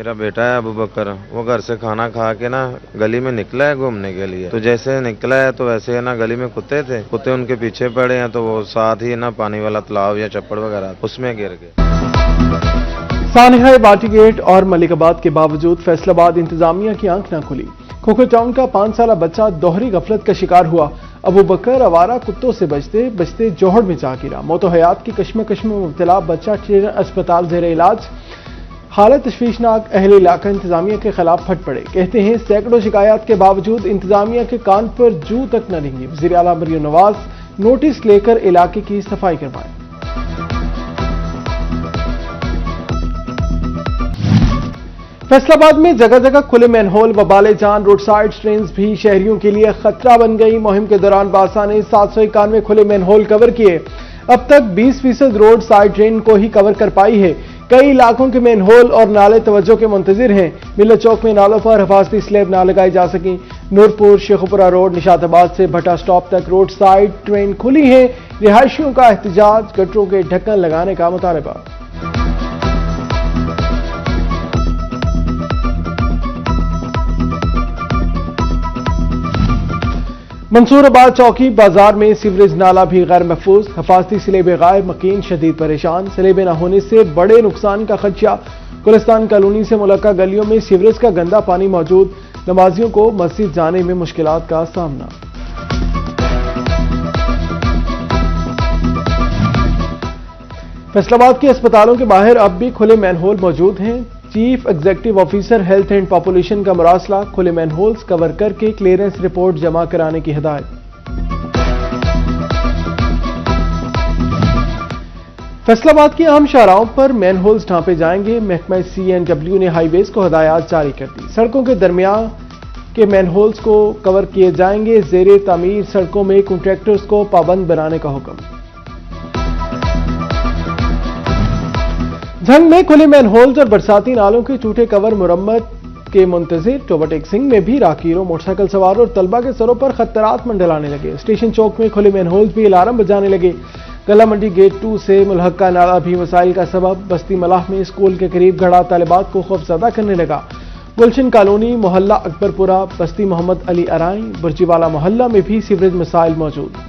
मेरा बेटा है अबू बकर, वो घर से खाना खा के ना गली में निकला है घूमने के लिए। तो जैसे निकला है तो वैसे है ना गली में कुत्ते थे, कुत्ते उनके पीछे पड़े हैं, तो वो साथ ही ना पानी वाला तालाब या चप्पड़ वगैरह उसमें गिर गए। सानहा बाटी गेट और मलिकाबाद के बावजूद फैसलाबाद इंतजामिया की आंख न खुली। खोखर टाउन का 5 साल बच्चा दोहरी गफलत का शिकार हुआ। अबू बकर आवारा कुत्तों से बचते बचते जोहड़ में जा गिरा। मौतो हयात की कश्मकश में मुब्तला बच्चा ट्रेनर अस्पताल जेर इलाज। हालत तशवीशनाक। अहले इलाका इंतजामिया के खिलाफ फट पड़े। कहते हैं सैकड़ों शिकायत के बावजूद इंतजामिया के कान पर जू तक न रेंगी। वज़ीर आला मरियम नवाज नोटिस लेकर इलाके की सफाई करवाएं। फैसलाबाद में जगह जगह खुले मैनहोल व बाले जान रोड साइड ट्रेन्स भी शहरियों के लिए खतरा बन गई। मुहिम के दौरान बासा ने 791 खुले मैनहोल कवर किए। अब तक 20% रोड साइड ट्रेन को ही कवर कर पाई है। कई इलाकों के मैनहोल और नाले तवज्जो के मुंतजिर हैं। मिल्लत चौक में नालों पर हिफाजती स्लैब ना लगाई जा सकी। नूरपुर शेखुपुरा रोड निशाताबाद से भट्टा स्टॉप तक रोड साइड ट्रेन खुली है। रिहायशियों का एहतजाज, गटरों के ढक्कन लगाने का मुतालबा। मंसूराबाद चौकी बाजार में सीवरेज नाला भी गैर महफूज। हिफाजती स्लेबे गायब, मकीन शदीद परेशान। स्लेबे न होने से बड़े नुकसान का खदशा। गुलिस्तान कॉलोनी से मुलक्का गलियों में सीवरेज का गंदा पानी मौजूद। नमाजियों को मस्जिद जाने में मुश्किलात का सामना। फैसलाबाद के अस्पतालों के बाहर अब भी खुले मैनहोल मौजूद हैं। Chief executive officer health and population का मुरासला। खुले मैनहोल्स कवर करके क्लियरेंस रिपोर्ट जमा कराने की हिदायत। फैसलाबाद की अहम शाहराहों पर मैनहोल्स ढांपे जाएंगे। महकमा CNW ने हाईवेज को हिदायत जारी कर दी। सड़कों के दरमियान के मैनहोल्स को कवर किए जाएंगे। जेर तामीर सड़कों में कॉन्ट्रैक्टर्स को पाबंद बनाने का हुक्म। झंग में खुले मैनहोल्स और बरसाती नालों के टूटे कवर मुरम्मत के मुंतजिर। टोबरटेक सिंह में भी राहगीरों, मोटरसाइकिल सवार और तलबा के सरों पर खतरात मंडलाने लगे। स्टेशन चौक में खुले मैनहोल्स भी अलार्म बजाने लगे। गला मंडी गेट 2 से मुल्हक्का नाला भी मसाइल का सबब। बस्ती मलाह में स्कूल के करीब खड़ा तालिबात को खौफजदा करने लगा। गुलशन कॉलोनी, मोहल्ला अकबरपुरा, बस्ती मोहम्मद अली अराई, बुर्जीवाला मोहल्ला में भी सीवरेज मसाइल मौजूद।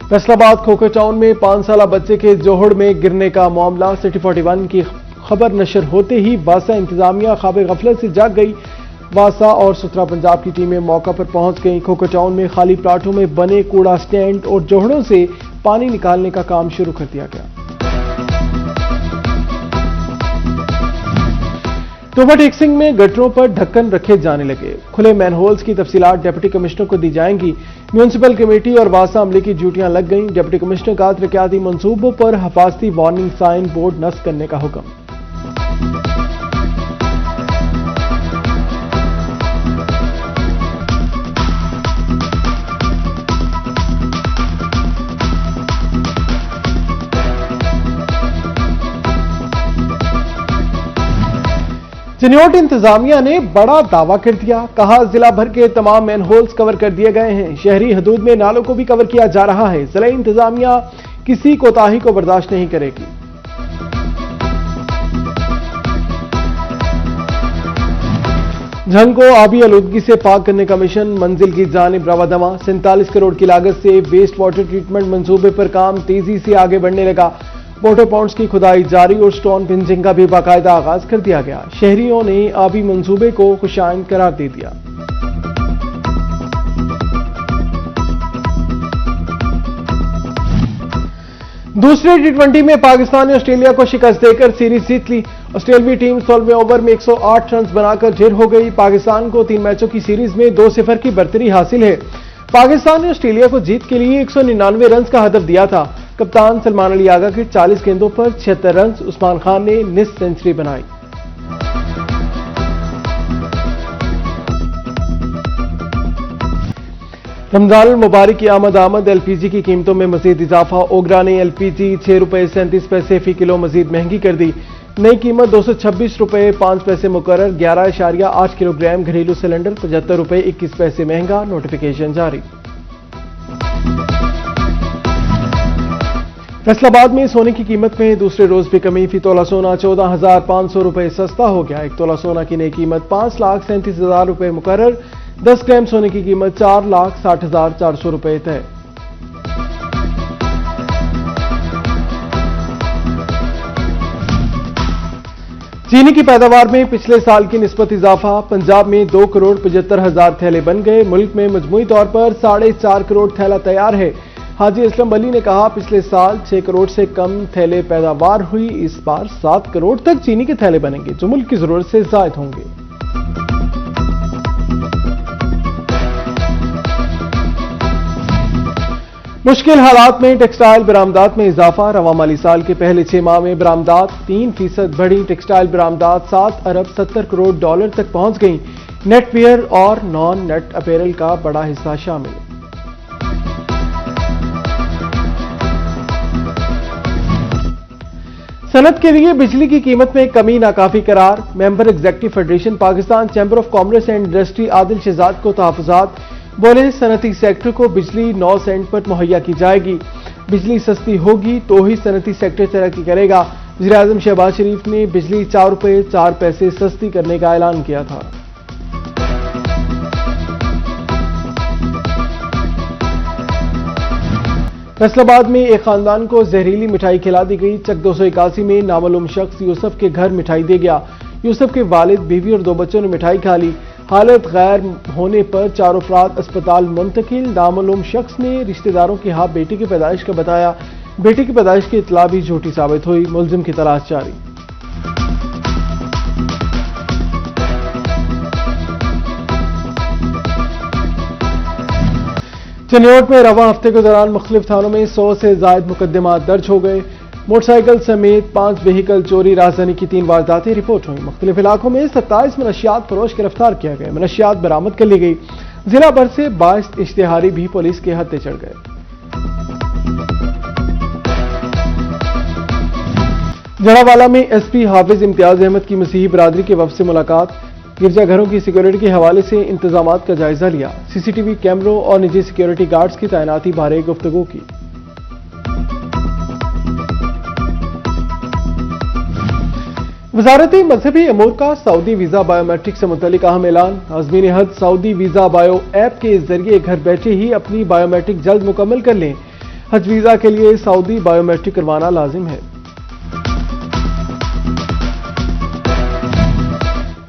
फैसलाबाद खोखर टाउन में 5 साल बच्चे के जोहड़ में गिरने का मामला। सिटी 41 की खबर नशर होते ही वासा इंतजामिया ख्वाब गफलत से जाग गई। वासा और सुथरा पंजाब की टीमें मौका पर पहुंच गई। खोखर टाउन में खाली प्लाटों में बने कूड़ा स्टैंड और जोहड़ों से पानी निकालने का काम शुरू कर दिया गया। टोबरटेक सिंह में गटरों पर ढक्कन रखे जाने लगे। खुले मैनहोल्स की तफसीलात डिप्टी कमिश्नर को दी जाएंगी। म्यूनिसिपल कमेटी और वासा अमले की ड्यूटियां लग गईं। डिप्टी कमिश्नर का तरक्याती मंसूबों पर हिफाजती वार्निंग साइन बोर्ड नस्ब करने का हुक्म। चिन्योट इंतजामिया ने बड़ा दावा कर दिया। कहा जिला भर के तमाम मैनहोल्स कवर कर दिए गए हैं। शहरी हदूद में नालों को भी कवर किया जा रहा है। जिला इंतजामिया किसी कोताही को बर्दाश्त नहीं करेगी। झंग को आबी आलूदगी से पाक करने का मिशन मंजिल की जानिब रवादमा। 47 करोड़ की लागत से वेस्ट वाटर ट्रीटमेंट मंसूबे पर काम तेजी से आगे बढ़ने लगा। वाटर पॉन्ड्स की खुदाई जारी और स्टोन पिंचिंग का भी बाकायदा आगाज कर दिया गया। शहरियों ने आबी मंसूबे को खुशाइन करार दे दिया। दूसरे T20 में पाकिस्तान ने ऑस्ट्रेलिया को शिकस्त देकर सीरीज जीत ली। ऑस्ट्रेलियाई टीम 16वें ओवर में 108 रन बनाकर ढेर हो गई। पाकिस्तान को 3 मैचों की सीरीज में 2-0 की बढ़तरी हासिल है। पाकिस्तान ने ऑस्ट्रेलिया को जीत के लिए 199 रन का हदफ दिया था। कप्तान सलमान अली आगा के 40 गेंदों पर 76 रन। उस्मान खान ने निस्फ सेंचुरी बनाई। रमजान मुबारक की आमद एलपीजी की कीमतों में मजीद इजाफा। ओगरा ने एलपीजी 6 रुपए 37 पैसे फी किलो मजीद महंगी कर दी। नई कीमत 226 रुपए 5 पैसे मुकर्रर। 11.8 किलोग्राम घरेलू सिलेंडर 75 रुपए 21 पैसे महंगा। नोटिफिकेशन जारी। फैसलाबाद में सोने की कीमत में दूसरे रोज भी कमी। फी तोला सोना 14,500 रुपए सस्ता हो गया। 1 तोला सोना की नई कीमत 5,37,000 रुपए मुकर्रर। 10 ग्राम सोने की कीमत 4,60,400 रुपए तय। चीनी की पैदावार में पिछले साल की निस्बत इजाफा। पंजाब में 2,75,00,000 थैले बन गए। मुल्क में मजमूई तौर पर 4.5 करोड़ थैला तैयार है। हाजी असलम अली ने कहा, पिछले साल 6 करोड़ से कम थैले पैदावार हुई, इस बार 7 करोड़ तक चीनी के थैले बनेंगे जो मुल्क की जरूरत से जायद होंगे। मुश्किल हालात में टेक्सटाइल बरामदात में इजाफा। रवा माली साल के पहले 6 माह में बरामदात 3% बढ़ी। टेक्सटाइल बरामदात 7 अरब 70 करोड़ डॉलर तक पहुंच गई। नेट वियर और नॉन नेट अपैरल का बड़ा हिस्सा शामिल। सनत के लिए बिजली की कीमत में कमी नाकाफी करार। Member executive federation Pakistan chamber of commerce and industry Adil Shahzad को तहफुजात। बोले, सनती सेक्टर को बिजली 9 सेंट पर मुहैया की जाएगी। बिजली सस्ती होगी तो ही सनती सेक्टर तरक्की करेगा। वज़ीर-ए-आज़म शहबाज शरीफ ने बिजली 4 रुपए 4 पैसे सस्ती करने का ऐलान किया था। फैसलाबाद में एक खानदान को जहरीली मिठाई खिला दी गई। चक 281 में नामालूम शख्स यूसुफ के घर मिठाई दे गया। यूसुफ के वालिद, बीवी और 2 बच्चों ने मिठाई खा ली। हालत गैर होने पर 4 अफराद अस्पताल मुंतकिल। नामालूम शख्स ने रिश्तेदारों के हाथ बेटी की पैदाइश का बताया। बेटी की पैदाइश की इतला भी झूठी साबित हुई। मुलजिम की तलाश जारी। चनियोट में रवा हफ्ते के दौरान मुख्तलिफ थानों में 100 से ज्यादा मुकदमा दर्ज हो गए। मोटरसाइकिल समेत 5 व्हीकल चोरी, राजधानी की 3 वारदातें रिपोर्ट हुई। मुख्तलिफ इलाकों में 27 मनशियात फरोश गिरफ्तार किया गया। मनशियात बरामद कर ली गई। जिला भर से 22 इश्तिहारी भी पुलिस के हत्थे चढ़ गए। जड़ावाला में एसपी हाफिज इम्तियाज अहमद की मसीही बरादरी के वफ्द से मुलाकात। गिरजाघरों की सिक्योरिटी के हवाले से इंतजामात का जायजा लिया। सीसीटीवी कैमरों और निजी सिक्योरिटी गार्ड्स की तैनाती बारे गुफ्तगू की। वजारत मजहबी अमूर का सऊदी वीजा बायोमेट्रिक से मुतल्लिक अहम ऐलान। आज़मीन हज सऊदी वीजा बायो ऐप के जरिए घर बैठे ही अपनी बायोमेट्रिक जल्द मुकम्मल कर लें। हज वीजा के लिए सऊदी बायोमेट्रिक करवाना लाजिम है।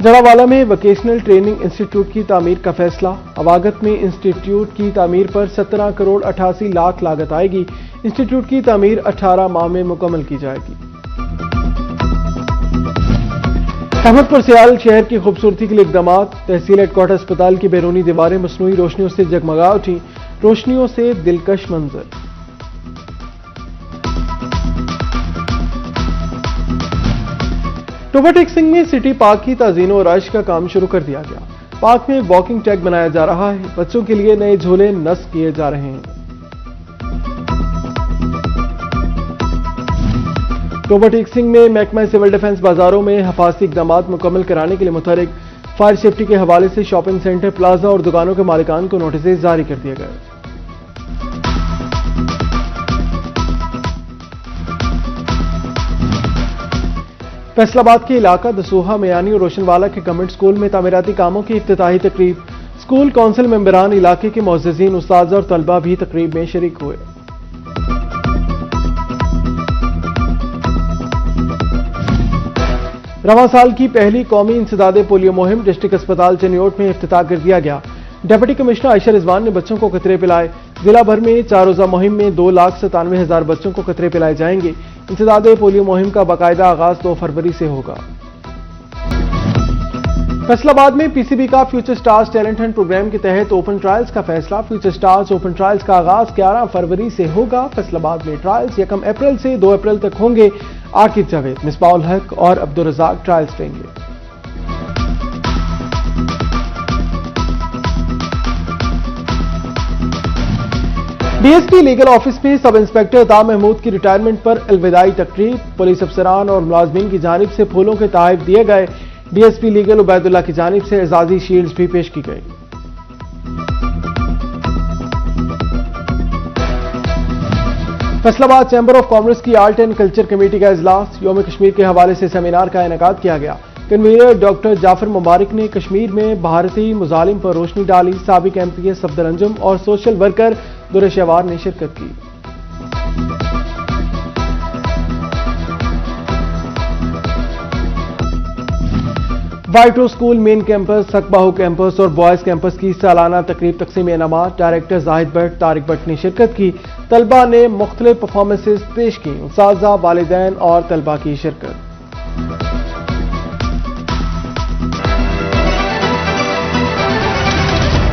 जड़ावाला में वोकेशनल ट्रेनिंग इंस्टीट्यूट की तामीर का फैसला। अवागत में इंस्टीट्यूट की तामीर पर 17 करोड़ 88 लाख लागत आएगी। इंस्टीट्यूट की तामीर 18 माह में मुकम्मल की जाएगी। अहमदपुर सियाल शहर की खूबसूरती के लिए इकदाम। तहसील हेडक्वार्टर अस्पताल की बैरूनी दीवारें मसनूई रोशनियों से जगमगा उठी। रोशनियों से दिलकश मंजर। टोबा टेक सिंह में सिटी पार्क की ताज़ीनो और आइश का काम शुरू कर दिया गया। पार्क में वॉकिंग ट्रैक बनाया जा रहा है। बच्चों के लिए नए झूले नस्ब किए जा रहे हैं। टोबा टेक सिंह में महकमा सिविल डिफेंस बाजारों में हिफाजती इकदाम मुकम्मल कराने के लिए मुतहरिक। फायर सेफ्टी के हवाले से शॉपिंग सेंटर, प्लाजा और दुकानों के मालिकान को नोटिस जारी कर दिए गए। फैसलाबाद के इलाका दसूहा, मियानी और रोशनवाला के गवर्नमेंट स्कूल में तामीराती कामों की इफ्तिताही तकरीब। स्कूल काउंसिल मेंबरान, इलाके के मुअज़्ज़िज़ीन, उस्ताद और तलबा भी तकरीब में शरीक हुए। रवां साल की पहली कौमी इंसदादे पोलियो मुहिम डिस्ट्रिक्ट अस्पताल चनियोट में इफ्तिताह कर दिया गया। डिप्टी कमिश्नर आयशा रिजवान ने बच्चों को कतरे पिलाए। जिला भर में 4 रोजा मुहिम में 2,97,000 बच्चों को कतरे पिलाए जाएंगे। इंसदादे पोलियो मुहिम का बाकायदा आगाज 2 फरवरी से होगा। फैसलाबाद में पीसीबी का future stars talent hunt programme के तहत ओपन ट्रायल्स का फैसला। फ्यूचर स्टार्स ओपन ट्रायल्स का आगाज 11 फरवरी से होगा। फैसलाबाद में ट्रायल्स 1 अप्रैल से 2 अप्रैल तक होंगे। आकिब जावेद, मिसबाउल हक और अब्दुल रज़ाक ट्रायल्स लेंगे। डीएसपी लीगल ऑफिस में सब इंस्पेक्टर अता महमूद की रिटायरमेंट पर अलविदाई तकरीब। पुलिस अफसरान और मुलाजमीन की जानिब से फूलों के तोहफे दिए गए। डीएसपी लीगल उबैदुल्ला की जानिब से एजाजी शील्ड्स भी पेश की गई। फैसलाबाद चैंबर ऑफ कॉमर्स की आर्ट एंड कल्चर कमेटी का इजलास यौम कश्मीर के हवाले से सेमिनार का इनेकाद किया गया। कन्वीनर डॉक्टर जाफर मुबारक ने कश्मीर में भारतीय मुजालिम पर रोशनी डाली। साबिक MPS सफदर अंजुम और सोशल वर्कर दुरेशवार ने शिरकत की। वाइटो स्कूल मेन कैंपस, हकबाहू कैंपस और बॉयज कैंपस की सालाना तकरीब तकसीम इनामात डायरेक्टर जाहिद भट्ट, तारिक भट्ट ने शिरकत की। तलबा ने मुख्तलिफ परफॉर्मेंसेज पेश की। उस्ताज़ा, वालिदैन और तलबा की शिरकत।